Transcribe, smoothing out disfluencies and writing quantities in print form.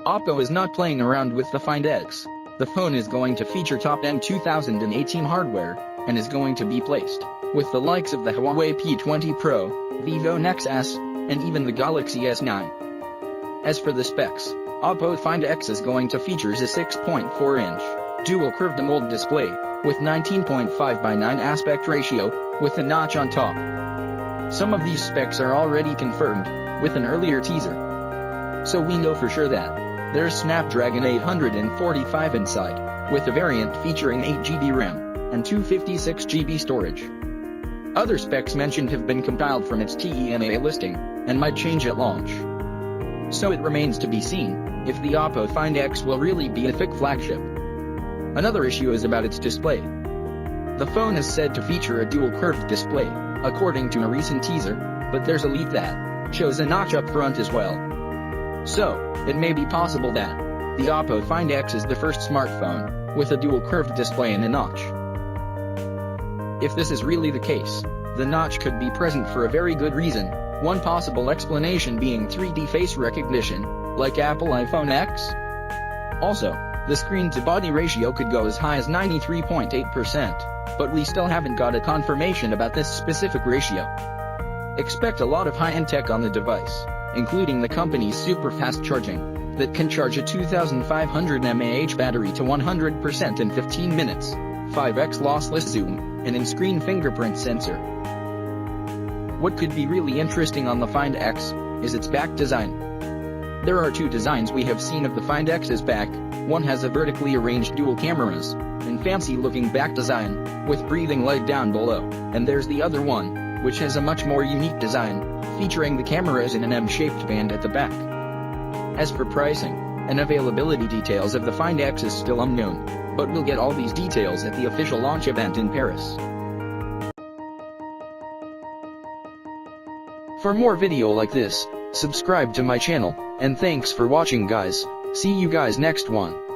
Oppo is not playing around with the Find X. The phone is going to feature top-end 2018 hardware, and is going to be placed with the likes of the Huawei P20 Pro, Vivo Nexus, and even the Galaxy S9. As for the specs, Oppo Find X is going to feature a 6.4-inch dual curved AMOLED display with 19.5 by 9 aspect ratio with a notch on top. Some of these specs are already confirmed with an earlier teaser, so we know for sure that there's Snapdragon 845 inside, with a variant featuring 8GB RAM and 256GB storage. Other specs mentioned have been compiled from its TENA listing and might change at launch. So it remains to be seen if the Oppo Find X will really be a thick flagship. Another issue is about its display. The phone is said to feature a dual curved display, according to a recent teaser, but there's a leak that shows a notch up front as well. So, it may be possible that the Oppo Find X is the first smartphone with a dual curved display and a notch. If this is really the case, the notch could be present for a very good reason, one possible explanation being 3D face recognition, like Apple iPhone X. Also, the screen-to-body ratio could go as high as 93.8%, but we still haven't got a confirmation about this specific ratio. Expect a lot of high-end tech on the device, including the company's super-fast charging, that can charge a 2500 mAh battery to 100% in 15 minutes, 5x lossless zoom, and in-screen fingerprint sensor. What could be really interesting on the Find X is its back design. There are two designs we have seen of the Find X's back. One has a vertically arranged dual cameras and fancy-looking back design with breathing light down below, and there's the other one, which has a much more unique design, featuring the cameras in an M-shaped band at the back. As for pricing and availability details of the Find X is still unknown, but we'll get all these details at the official launch event in Paris. For more video like this, subscribe to my channel, and thanks for watching guys. See you guys next one.